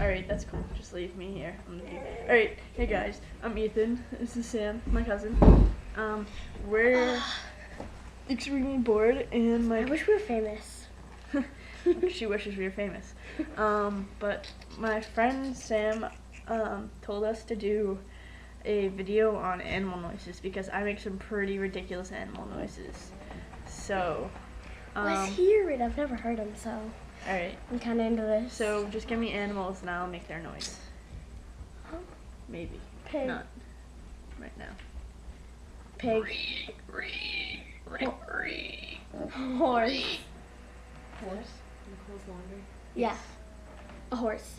Alright, that's cool. Just leave me here. Alright, hey guys, I'm Eathin. This is Sam, my cousin. We're extremely bored, and I wish we were famous. she wishes we were famous. But my friend Sam told us to do a video on animal noises because I make some pretty ridiculous animal noises. So, Let's hear it. I've never heard them, so alright. I'm kind of into this. So just give me animals and I'll make their noise. Maybe. Pig. Not right now. Pig. Horse. Horse? Nicole's laundry? Yeah. A horse.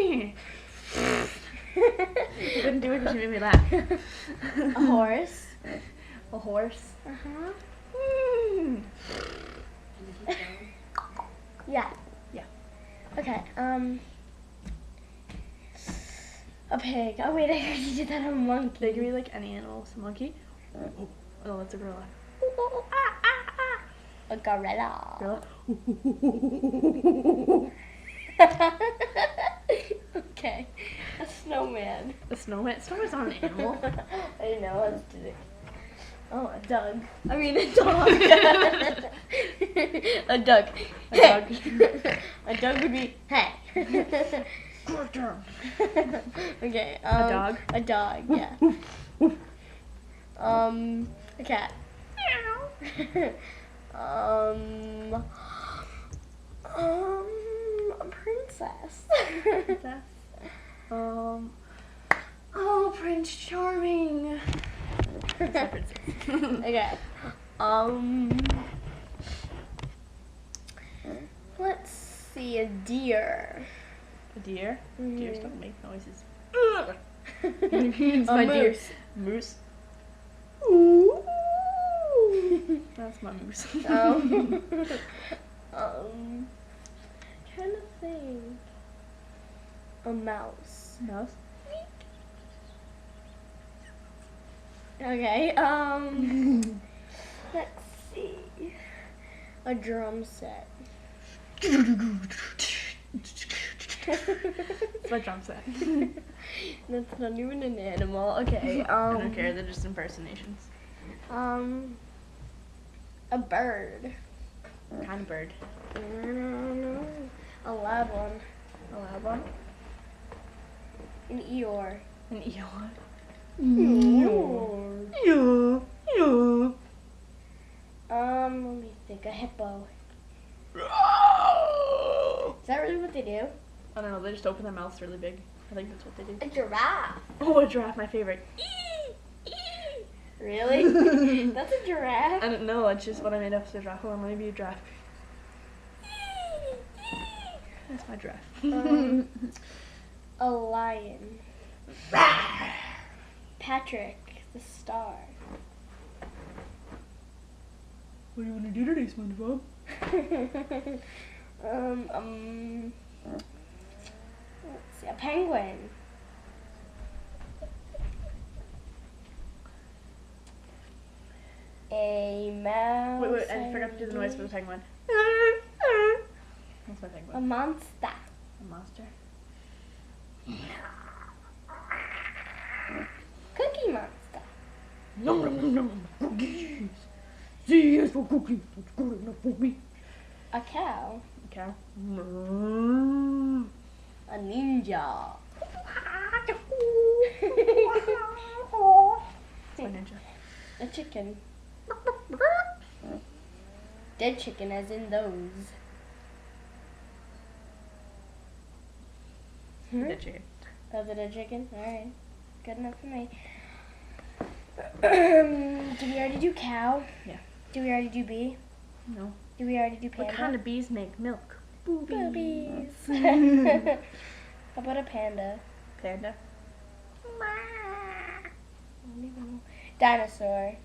You wouldn't do it because you made me laugh. A horse. A horse? Uh-huh. Mm. Yeah. Yeah. Okay, a pig. Oh wait, I heard you did that on a monkey. They give me like any animal. A monkey? Oh, no, that's a gorilla. A gorilla. Gorilla? Okay. A snowman. A snowman? Snowman's not an animal. I know, let's do it. Oh, a dog. I mean a dog. A duck. A dog. A dog would be hey. Okay. A dog? A dog, yeah. A cat. A princess. Princess? Oh, Prince Charming. That's a princess. Okay. Let's see, a deer. A deer? Mm. Deers don't make noises. It's my deer. moose. Moose? That's my moose. Trying to think. A mouse. Mouse? Okay, let's see. A drum set. It's my drum set. That's not even an animal. Okay, I don't care, they're just impersonations. A bird. What kind of bird? A loud one. A loud one? An Eeyore. An Eeyore? Eeyore. Yeah. Let me think. A hippo. Is that really what they do? I don't know, they just open their mouths really big. I think that's what they do. A giraffe. Oh, a giraffe, my favorite. Really? That's a giraffe. I don't know, it's just what I made up as a giraffe. Hold on, let me be a giraffe. That's my giraffe. A lion. Patrick, the star. What do you want to do today, SpongeBob? Let's see, a penguin. A mouse. Wait, I forgot to do the noise for the penguin. That's my A penguin. monster. A monster? Cookie monster. Nom nom nom nom, cookies! See, yes, for cookies, it's good enough for me. A cow. A cow? A ninja. It's my ninja. A chicken. Dead chicken, as in those. Dead chicken. That's a dead chicken? Alright. Good enough for me. Did we already do cow? Yeah. Did we already do bee? No. Did we already do panda? What kind of bees make milk? Boobies. How about a panda? Panda? I don't even know. Dinosaur.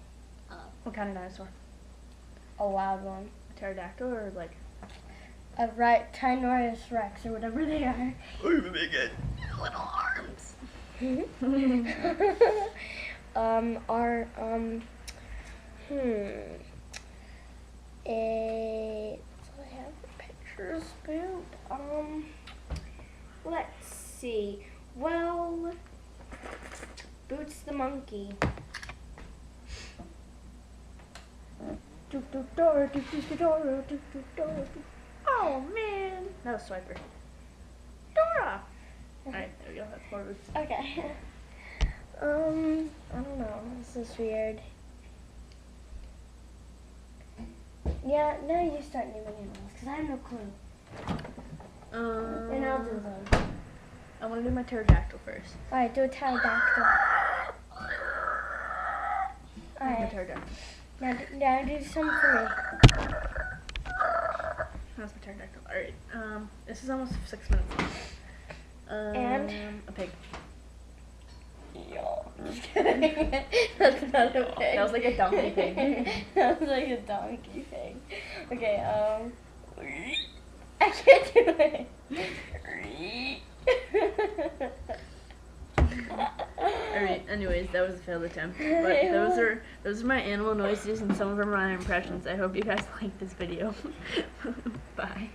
What kind of dinosaur? A wild one. A pterodactyl or like? A Tyrannosaurus Rex or whatever they are. Oh, you make it. Little arms. So I have pictures, boop. see. Well, Boots the monkey. Oh man, that was Swiper. Dora. All right, there we go. That's more Boots. Okay. I don't know. This is weird. Yeah, now you start naming animals because I have no clue. And I'll do them. I want to do my pterodactyl first. Alright, do a pterodactyl. My Alright, pterodactyl. now do some for me. That's my pterodactyl. All right. This is almost 6 minutes long. And? A pig. Just kidding. That's not a pig. That was like a donkey pig. That was like a donkey pig. Okay, I can't do it. Alright, anyways, that was a failed attempt. But those are my animal noises and some of them are my impressions. I hope you guys liked this video. Bye.